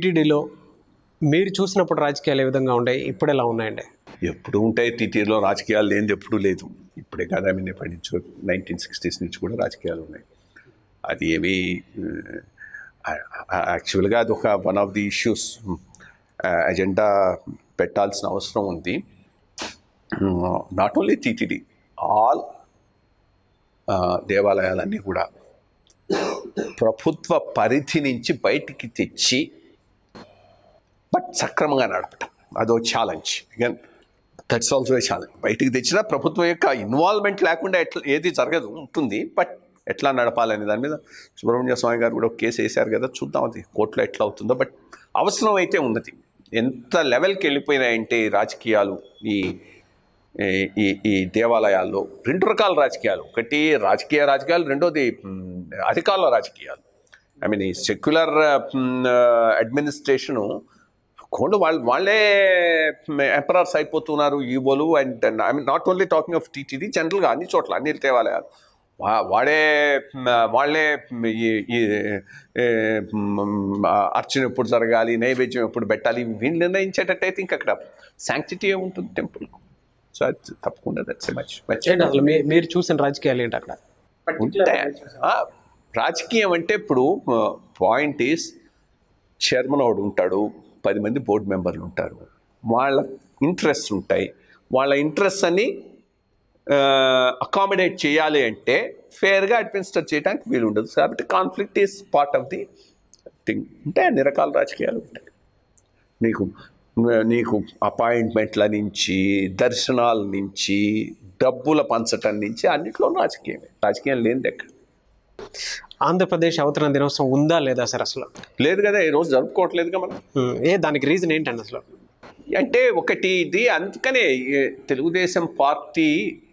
టీటీడీలో మీరు చూసినప్పుడు రాజకీయాలు ఏ విధంగా ఉన్నాయి, ఇప్పుడు ఎలా ఉన్నాయండి? ఎప్పుడు ఉంటాయి టీటీడీలో రాజకీయాలు లేనిది ఎప్పుడూ లేదు. ఇప్పుడే కాదు, ఎప్పటి నుంచో 1960s నుంచి కూడా రాజకీయాలు ఉన్నాయి. అది ఏమి యాక్చువల్గా అది ఒక one of the issues agenda పెట్టాల్సిన అవసరం ఉంది. నాట్ ఓన్లీ టీటీడీ, ఆల్ దేవాలయాలన్నీ కూడా ప్రభుత్వ పరిధి నుంచి బయటికి తెచ్చి బట్ సక్రమంగా నడపటం అదో challenge. Again that's also a challenge. బయటికి తెచ్చినా ప్రభుత్వం యొక్క ఇన్వాల్వ్మెంట్ లేకుండా ఎట్లా ఏది జరగదు, ఉంటుంది. బట్ ఎట్లా నడపాలనే దాని మీద సుబ్రహ్మణ్య స్వామి గారు కూడా ఒక కేసు వేశారు కదా, చూద్దాం అది కోర్టులో ఎట్లా అవుతుందో. బట్ అవసరం అయితే ఉన్నది. ఎంత లెవెల్కి వెళ్ళిపోయినాయంటే రాజకీయాలు, ఈ దేవాలయాల్లో రెండు రకాల రాజకీయాలు. ఒకటి రాజకీయాలు, రెండోది అధికారుల రాజకీయాలు. ఐ మీన్ ఈ సెక్యులర్ అడ్మినిస్ట్రేషను వాళ్ళే ఎంపరర్స్ అయిపోతున్నారు, ఈవోలు. And I mean not only talking of TTD, జనరల్గా అన్ని చోట్ల అన్ని దేవాలయాలు వాళ్ళే ఈ అర్చన ఎప్పుడు జరగాలి, నైవేద్యం ఎప్పుడు పెట్టాలి, వీళ్ళు నిర్ణయించేటట్టయితే ఇంక అక్కడ శాంక్టిటీ ఉంటుంది టెంపుల్. సో అది తప్పకుండా దట్స్ మచ్. అసలు మీరు చూసిన రాజకీయాలు ఏంటి అక్కడ? రాజకీయం అంటే ఇప్పుడు పాయింట్ ఈస్ చైర్మన్ ఒకడు ఉంటాడు, 10 మంది బోర్డు మెంబర్లు ఉంటారు, వాళ్ళ ఇంట్రెస్ట్ ఉంటాయి. వాళ్ళ ఇంట్రెస్ట్ అని అకామిడేట్ చేయాలి అంటే ఫేర్గా అడ్మినిస్టర్ చేయడానికి వీలు ఉండదు. కాబట్టి conflict is part of the thing. అంటే అన్ని రకాల రాజకీయాలు ఉంటాయి. నీకు అపాయింట్మెంట్ల నుంచి, దర్శనాల నుంచి, డబ్బుల పంచటం నుంచి అన్నిట్లో రాజకీయం లేనిది ఎక్కడ. ఆంధ్రప్రదేశ్ అవతరణ దినోత్సవం ఉందా లేదా సార్? అసలు లేదు కదా, ఈరోజు జరుపుకోవట్లేదుగా మనం. దానికి రీజన్ ఏంటండి అసలు? అంటే ఒకటి ఇది, అందుకనే తెలుగుదేశం పార్టీ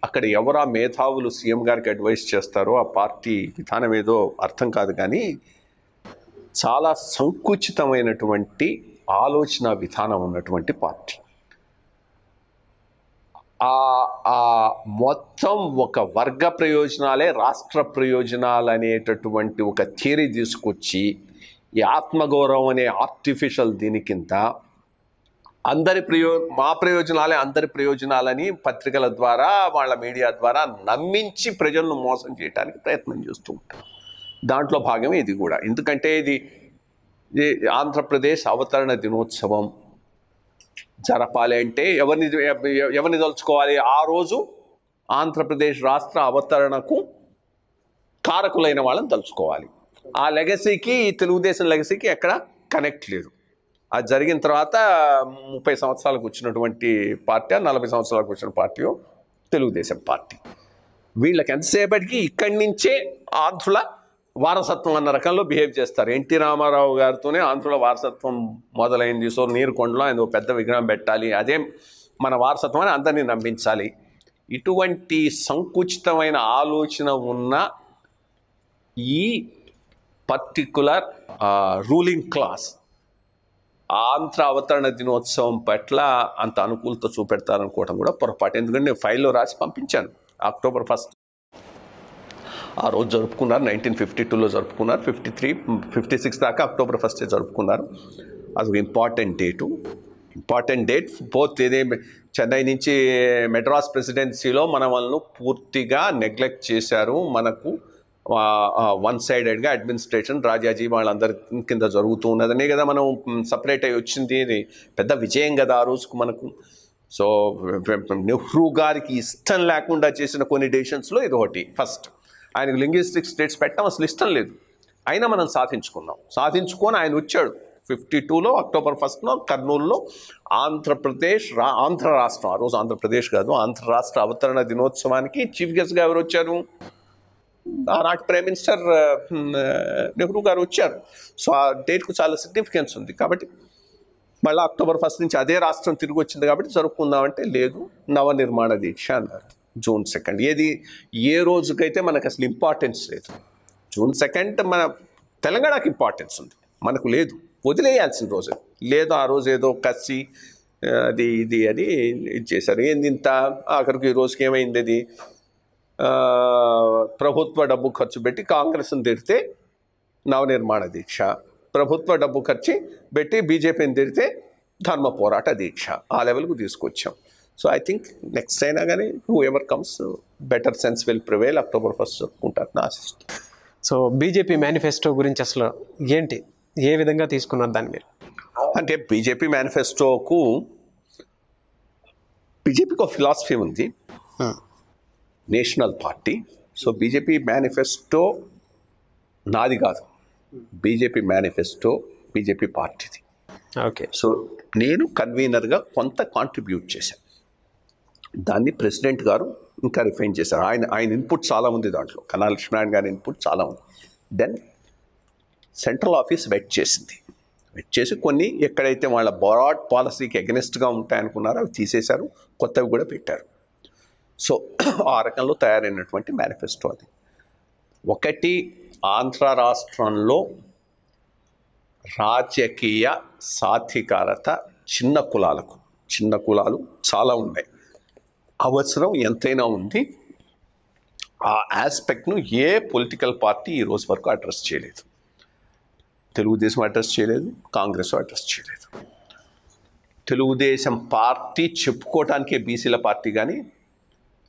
అక్కడ ఎవరా మేధావులు సీఎం గారికి అడ్వైస్ చేస్తారో ఆ పార్టీ విధానం ఏదో అర్థం కాదు, కానీ చాలా సంకుచితమైనటువంటి ఆలోచన విధానం ఉన్నటువంటి పార్టీ. మొత్తం ఒక వర్గ ప్రయోజనాలే రాష్ట్ర ప్రయోజనాలు అనేటటువంటి ఒక థియరీ తీసుకొచ్చి ఈ ఆత్మగౌరవం అనే ఆర్టిఫిషియల్ దీని కింద మా ప్రయోజనాలే అందరి ప్రయోజనాలని పత్రికల ద్వారా, వాళ్ళ మీడియా ద్వారా నమ్మించి ప్రజలను మోసం చేయడానికి ప్రయత్నం చేస్తూ ఉంటారు. దాంట్లో భాగమే ఇది కూడా. ఎందుకంటే ఇది ఆంధ్రప్రదేశ్ అవతరణ దినోత్సవం జరపాలి అంటే ఎవరిని తలుచుకోవాలి? ఆ రోజు ఆంధ్రప్రదేశ్ రాష్ట్ర అవతరణకు కారకులైన వాళ్ళని తలుచుకోవాలి. ఆ లెగసీకి, తెలుగుదేశం లెగసీకి ఎక్కడ కనెక్ట్ లేదు. అది జరిగిన తర్వాత 30 సంవత్సరాలకు వచ్చినటువంటి పార్టీ, 40 సంవత్సరాలకు వచ్చిన పార్టీ తెలుగుదేశం పార్టీ. వీళ్ళకి ఎంతసేపటికి ఇక్కడి నుంచే ఆంధ్రుల వారసత్వం అన్న రకంలో బిహేవ్ చేస్తారు. ఎన్టీ రామారావు గారితోనే ఆంధ్రుల వారసత్వం మొదలైంది. సో నీరుకొండలో ఆయన పెద్ద విగ్రహం పెట్టాలి, అదే మన వారసత్వం అని అందరినీ నమ్మించాలి. ఇటువంటి సంకుచితమైన ఆలోచన ఉన్న ఈ పర్టికులర్ రూలింగ్ క్లాస్ ఆంధ్ర అవతరణ దినోత్సవం పట్ల అంత అనుకూలత చూపెడతారనుకోవడం కూడా పొరపాటు. ఎందుకంటే నేను ఫైల్లో రాసి పంపించాను. October 1 ఆ రోజు జరుపుకున్నారు. 1952లో జరుపుకున్నారు. 53, 56 దాకా October 1 జరుపుకున్నారు. అది ఇంపార్టెంట్ డేట్. బోత్ ఇదే చెన్నై నుంచి మెడ్రాస్ ప్రెసిడెన్సీలో వాళ్ళను పూర్తిగా నెగ్లెక్ట్ చేశారు. మనకు వన్ సైడెడ్గా అడ్మినిస్ట్రేషన్ రాజాజీ వాళ్ళందరి కింద జరుగుతూ ఉన్నదనే కదా మనం సపరేట్ అయ్యి వచ్చింది. పెద్ద విజయం కదా ఆ రోజుకు మనకు. సో నెహ్రూ గారికి ఇష్టం లేకుండా చేసిన కొన్ని డెసిషన్స్లో ఇది ఒకటి. ఫస్ట్ ఆయనకు లింగ్విస్టిక్ స్టేట్స్ పెట్టడం అసలు ఇష్టం లేదు, అయినా మనం సాధించుకొని ఆయన వచ్చాడు 52లో October 1 కర్నూలులో ఆంధ్ర రాష్ట్రం, ఆ రోజు ఆంధ్రప్రదేశ్ కాదు, ఆంధ్ర రాష్ట్ర అవతరణ దినోత్సవానికి చీఫ్ గెస్ట్గా ఎవరు వచ్చారు? ఆనాటి ప్రైమ్ మినిస్టర్ నెహ్రూ గారు వచ్చారు. సో ఆ డేట్కు చాలా సిగ్నిఫికెన్స్ ఉంది. కాబట్టి మళ్ళీ October 1 నుంచి అదే రాష్ట్రం తిరిగి వచ్చింది కాబట్టి జరుపుకుందామంటే లేదు, నవనిర్మాణ దీక్ష అన్నారు. June 2 ఏది ఏ రోజుకైతే మనకు అసలు ఇంపార్టెన్స్ లేదు. June 2 మన తెలంగాణకి ఇంపార్టెన్స్ ఉంది, మనకు లేదు. వదిలేయాల్సిన రోజు లేదు. ఆ రోజు ఏదో కసి అది ఇది అని ఇది చేశారు. ఏంది ఇంత ఆఖరికి ఈ రోజుకి ఏమైంది? అది ప్రభుత్వ డబ్బు ఖర్చు పెట్టి కాంగ్రెస్ని తిడితే నవనిర్మాణ దీక్ష, ప్రభుత్వ డబ్బు ఖర్చు పెట్టి బీజేపీని తిరిగితే ధర్మ పోరాట దీక్ష ఆ లెవెల్కు తీసుకొచ్చాం. సో ఐ థింక్ నెక్స్ట్ అయినా కానీ who ever comes better sense will prevail October 1 జరుపుకుంటారని ఆశిస్తున్నాను. సో బీజేపీ మేనిఫెస్టో గురించి అసలు ఏంటి, ఏ విధంగా తీసుకున్నారు దాన్ని మీరు? అంటే బీజేపీ మేనిఫెస్టోకు బీజేపీకి ఒక ఫిలాసఫీ ఉంది, national party. So BJP manifesto నాది కాదు, బీజేపీ మేనిఫెస్టో బీజేపీ పార్టీది. ఓకే. సో నేను కన్వీనర్గా కొంత కాంట్రిబ్యూట్ చేశాను, దాన్ని ప్రెసిడెంట్ గారు ఇంకా రిఫైన్ చేశారు. ఆయన ఇన్పుట్ చాలా ఉంది దాంట్లో, కన్నా లక్ష్మీనారాయణ గారి ఇన్పుట్ చాలా ఉంది. దెన్ సెంట్రల్ ఆఫీస్ వెట్ చేసి కొన్ని ఎక్కడైతే వాళ్ళ బ్రాడ్ పాలసీకి అగెనిస్ట్గా ఉంటాయనుకున్నారో అవి తీసేశారు, కొత్తవి కూడా పెట్టారు. సో ఆ రకంలో తయారైనటువంటి మేనిఫెస్టో అది. ఒకటి, ఆంధ్ర రాష్ట్రంలో రాజకీయ సాధికారత చిన్న కులాలు చాలా ఉన్నాయి, అవసరం ఎంతైనా ఉంది. ఆ ఆస్పెక్ట్ను ఏ పొలిటికల్ పార్టీ ఈ రోజు వరకు అడ్రస్ చేయలేదు. తెలుగుదేశం అడ్రస్ చేయలేదు, కాంగ్రెస్ అడ్రస్ చేయలేదు. తెలుగుదేశం పార్టీ చెప్పుకోవటానికే బీసీల పార్టీ, కానీ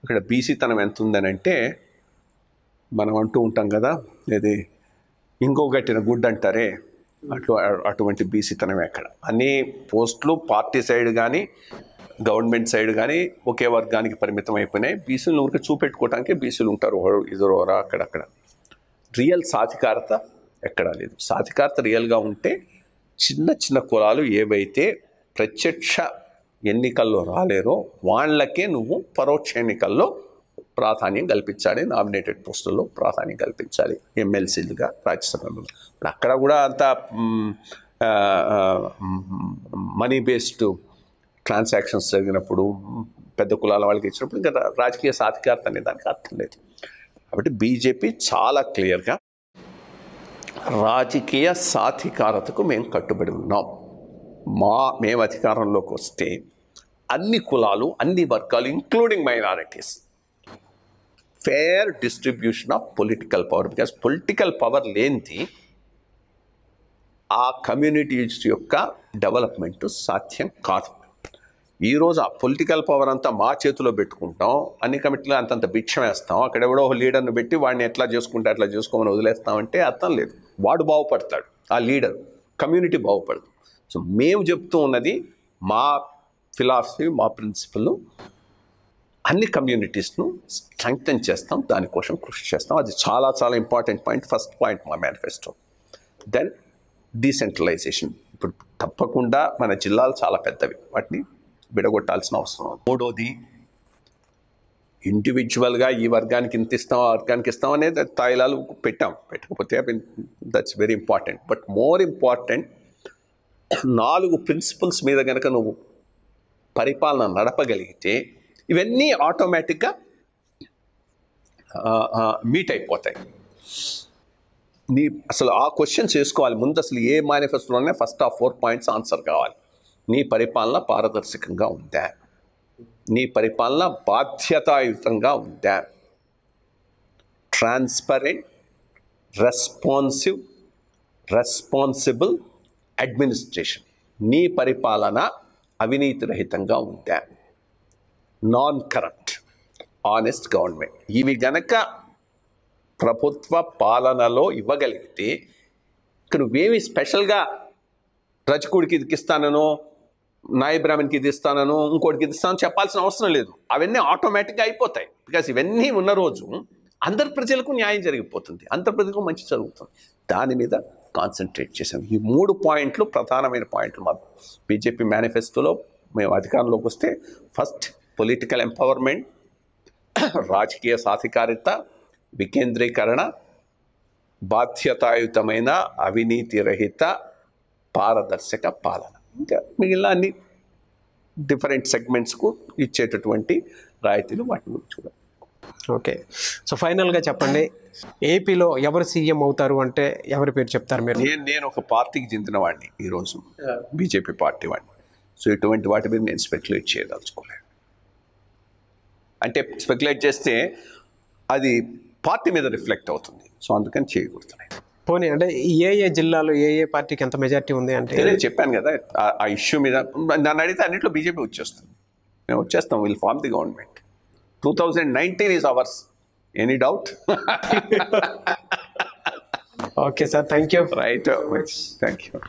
ఇక్కడ బీసీతనం ఎంత ఉందని అంటే మనం అంటూ ఉంటాం కదా, ఇది ఇంకో గట్టిన గుడ్ అంటారే, అటువంటి బీసీతనం ఎక్కడ. అన్ని పోస్టులు పార్టీ సైడ్ కానీ గవర్నమెంట్ సైడ్ కానీ ఒకే వర్గానికి పరిమితం అయిపోయినాయి. బీసీలను ఊరికి చూపెట్టుకోవటానికే బీసీలు ఉంటారు, ఇద్దరురా అక్కడక్కడ. రియల్ సాధికారత ఎక్కడా లేదు. సాధికారత రియల్గా ఉంటే చిన్న కులాలు ఏవైతే ప్రత్యక్ష ఎన్నికల్లో రాలేరో వాళ్ళకే నువ్వు పరోక్ష ఎన్నికల్లో ప్రాధాన్యం కల్పించాలి, నామినేటెడ్ పోస్టుల్లో ప్రాధాన్యం కల్పించాలి, ఎమ్మెల్సీలుగా రాజ్యసభలో. ఇప్పుడు అక్కడ కూడా అంత మనీ బేస్డ్ ట్రాన్సాక్షన్స్ జరిగినప్పుడు పెద్ద కులాల వాళ్ళకి ఇచ్చినప్పుడు ఇంకా రాజకీయ సాధికారత అనే దానికి అర్థం లేదు. కాబట్టి బీజేపీ చాలా క్లియర్గా రాజకీయ సాధికారతకు మేము కట్టుబడి ఉన్నాం. మేము అధికారంలోకి వస్తే అన్ని కులాలు, అన్ని వర్గాలు including minorities, fair distribution of political power. Because political power లేనిది ఆ కమ్యూనిటీస్ యొక్క డెవలప్మెంట్ సాధ్యం కాదు. ఈరోజు ఆ పొలిటికల్ పవర్ అంతా మా చేతిలో పెట్టుకుంటాం, అన్ని కమిటీలు అంతంత భిక్షం వేస్తాం, అక్కడ ఎవడో ఒక లీడర్ని పెట్టి వాడిని ఎట్లా చేసుకుంటే అట్లా చేసుకోమని వదిలేస్తామంటే అర్థం లేదు. వాడు బాగుపడతాడు, ఆ లీడర్, కమ్యూనిటీ బాగుపడదు. సో మేము చెప్తూ ఉన్నది మా ఫిలాసఫీ, మా ప్రిన్సిపల్, అన్ని కమ్యూనిటీస్ను స్ట్రెంగ్తెన్ చేస్తాం, దానికోసం కృషి చేస్తాం. అది చాలా చాలా ఇంపార్టెంట్ పాయింట్, ఫస్ట్ పాయింట్ మా మేనిఫెస్టో. Then decentralisation. ఇప్పుడు తప్పకుండా మన జిల్లాలు చాలా పెద్దవి, వాటిని విడగొట్టాల్సిన అవసరం. మూడోది, ఇండివిజువల్గా ఈ వర్గానికి ఇంత ఇస్తాం, ఆ వర్గానికి ఇస్తాం అనేది తాయిలాలు పెట్టకపోతే that's very important. But more important, 4 principles మీద కనుక నువ్వు పరిపాలన నడపగలిగితే ఇవన్నీ ఆటోమేటిక్గా మీట్ అయిపోతాయి. అసలు ఆ క్వశ్చన్స్ వేసుకోవాలి ముందు. అసలు ఏ మేనిఫెస్టోలోనే ఫస్ట్ ఆ 4 పాయింట్స్ ఆన్సర్ కావాలి. నీ పరిపాలన పారదర్శకంగా ఉందా, నీ పరిపాలన బాధ్యతాయుతంగా ఉందా, ట్రాన్స్పరెంట్, రెస్పాన్సిబుల్ అడ్మినిస్ట్రేషన్, నీ పరిపాలన అవినీతి రహితంగా ఉందా, నాన్ కరప్ట్, ఆనెస్ట్ గవర్నమెంట్. ఇవి గనక ప్రభుత్వ పాలనలో ఇవ్వగలిగితే ఇక్కడ నువ్వేమి స్పెషల్గా రజకుడికి ఇది ఇస్తానో, నాయ బ్రాహ్మణ్కి ఇది ఇస్తానో, ఇంకోటికి ఇది ఇస్తానో చెప్పాల్సిన అవసరం లేదు. అవన్నీ ఆటోమేటిక్గా అయిపోతాయి. బికాస్ ఇవన్నీ ఉన్న రోజు అందరి ప్రజలకు న్యాయం జరిగిపోతుంది, అందరి ప్రజలకు మంచి జరుగుతుంది. దాని మీద కాన్సన్ట్రేట్ చేశాం. ఈ 3 పాయింట్లు ప్రధానమైన పాయింట్లు మా బీజేపీ మేనిఫెస్టోలో. మేము అధికారంలోకి వస్తే ఫస్ట్ పొలిటికల్ ఎంపవర్మెంట్, రాజకీయ సాధికారిత, వికేంద్రీకరణ, బాధ్యతాయుతమైన అవినీతి రహిత పారదర్శక పాలన. ఇంకా మిగిలిన అన్ని డిఫరెంట్ సెగ్మెంట్స్కు ఇచ్చేటటువంటి రాయితీలు వాటి గురించి చూడాలి. ఓకే. సో ఫైనల్గా చెప్పండి, ఏపీలో ఎవరు సీఎం అవుతారు అంటే ఎవరి పేరు చెప్తారు మీరు? నేను ఒక పార్టీకి చెందిన వాడిని, ఈరోజు బీజేపీ పార్టీ వాడిని. సో ఇటువంటి వాటి మీద నేను స్పెక్యులేట్ చేయదలుచుకోలేదు. అంటే స్పెక్యులేట్ చేస్తే అది పార్టీ మీద రిఫ్లెక్ట్ అవుతుంది. సో అందుకని చేయకూడదు. పోనీ అంటే ఏ ఏ జిల్లాలో ఏ ఏ పార్టీకి ఎంత మెజారిటీ ఉంది అంటే నేను చెప్పాను కదా ఆ ఇష్యూ మీద నన్ను అడిగితే అన్నింటిలో బీజేపీ వచ్చేస్తుంది. మేము వచ్చేస్తాం, will form the government. 2019 is ours. Any doubt? Okay sir, thank you. Right, thank you.